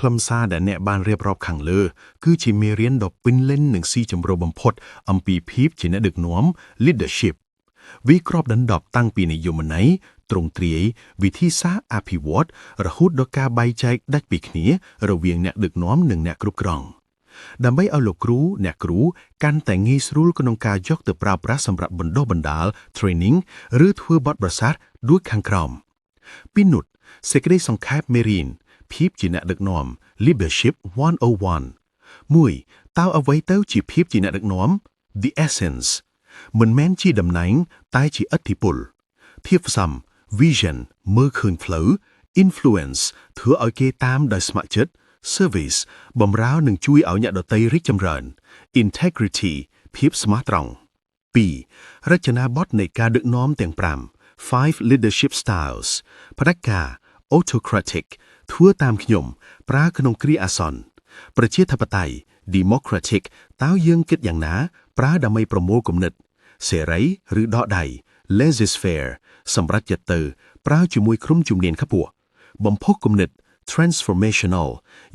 ខ្លឹមសារដែលអ្នកបានរៀបរាប់ខាងលើគឺជាមេរៀនដ៏ពេញលេញនិងស៊ីជម្រៅបំផុតអំពីភាពជាអ្នកដឹកនាំ leadership វាគ្របដណ្ដប់តាំងពីនិយមន័យទ្រង់ទ្រាយវិធីសាស្ត្រអភិវឌ្ឍរហូតដល់ការបែងចែកដាច់ពីគ្នារវាងអ្នកដឹកនាំនិងអ្នកគ្រប់គ្រងដើម្បីឲ្យលោកគ្រូអ្នកគ្រូកាន់តែងាយស្រួលក្នុងការយកទៅប្រើប្រាស់សម្រាប់បណ្ដុះបណ្ដាល training ឬធ្វើបទប្រសាសន៍ដូចខាងក្រោមពីនុតសេចក្តីសង្ខេបមេរៀនភាពជាអ្នកដឹកនាំ leadership 101 1. តើអ្វីទៅជាភាពជាអ្នកដឹកនាំ the essence មិនមែនជាតំណែងតែជាឥទ្ធិពលភាពផ្សំ vision មើលឃើញផ្លូវ influence ធ្វើឲ្យគេតាមដោយស្ម័គ្រចិត្ត service បម្រើនិងជួយឲ្យអ្នកដទៃរីកចម្រើន integrity ភាពស្មោះត្រង់ 2. រចនាប័ទ្មនៃការដឹកនាំទាំង5 5 leadership styles ផ្ដាច់ការ autocratic ធ្វើតាមខ្ញុំប្រើក្នុងគ្រាអាសន្នប្រជាធិបតេយ្យ democratic តើយើងគិតយ៉ាងណាប្រើដើម្បីប្រមូលគំនិតសេរីឬដកដៃ laissez-faire សម្រាប់ចិត្តទៅប្រើជាមួយក្រុមជំនាញខ្ពស់បំផុសគំនិត transformational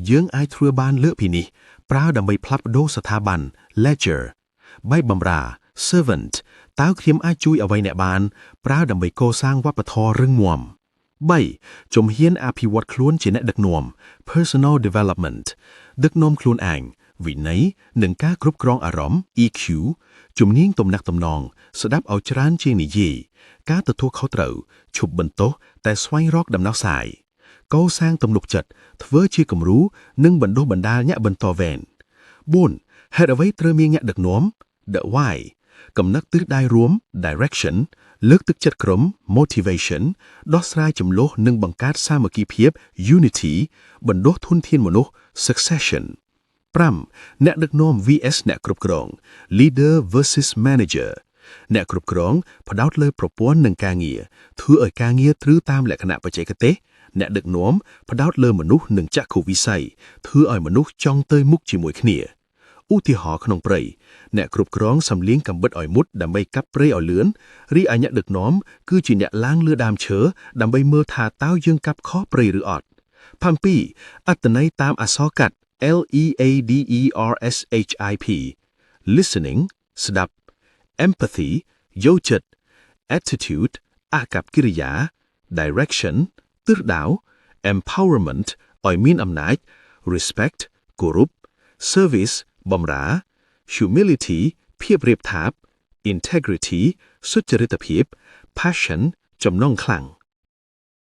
យើងអាចធ្វើបានលើសពីនេះប្រើដើម្បីផ្លាស់ប្ដូរស្ថាប័ន ledger បែបបម្រើ servant តើខ្ញុំអាចជួយអ្វីអ្នកបានប្រើដើម្បីកសាងវប្បធម៌រឹងមាំ 3. ជំហានអភិវឌ្ឍខ្លួនជាអ្នកដឹកនាំ personal development ដឹកនាំខ្លួនឯងវិន័យនិងការគ្រប់គ្រងអារម្មណ៍ EQ ជំនាញទំនាក់ទំនងស្ដាប់ឲ្យច្រើនជាងនិយាយការទទួលខុសត្រូវឈប់បន្ទោសតែស្វែងរកដំណោះស្រាយកសាងទំនុកចិត្តធ្វើជាគំរូនិងបណ្ដុះបណ្ដាលអ្នកបន្តវេន 4. ហេតុអ្វីត្រូវមានអ្នកដឹកនាំ The Why កំណត់ទិសដៅរួម Direction លើកទឹកចិត្តក្រុម Motivation ដោះស្រាយជម្លោះនិងបង្កើតសាមគ្គីភាព Unity បណ្ដុះធនធានមនុស្ស Succession 5. អ្នកដឹកនាំ vs អ្នកគ្រប់គ្រង Leader versus Manager អ្នកគ្រប់គ្រងផ្ដោតលើប្រព័ន្ធនិងការងារធ្វើឲ្យការងារត្រូវតាមលក្ខណៈបច្ចេកទេសអ្នកដឹកនាំផ្ដោតលើមនុស្សនិងចក្ខុវិស័យធ្វើឲ្យមនុស្សចង់ទៅមុខជាមួយគ្នាឧទាហរណ៍ក្នុងព្រៃអ្នកគ្រប់គ្រងសំលៀងកាំបិតឲ្យមុតដើម្បីកាប់ព្រៃឲ្យលឿនរីឯអ្នកដឹកនាំគឺជាអ្នកឡើងលើដើមឈើដើម្បីមើលថាតើយើងកាប់ខុសព្រៃឬអត់7អត្ថន័យតាមអក្សរកាត់ LEADERSHIP listening ស្ដាប់ empathy យល់ចិត្ត attitude អាកប្បកិរិយា direction ទិសដៅ empowerment ឲ្យមានអំណាច respect គោរព service បម្រើ humility ភាពរាបថាប integrity សុចរិតភាព passion ចំណងខ្លាំង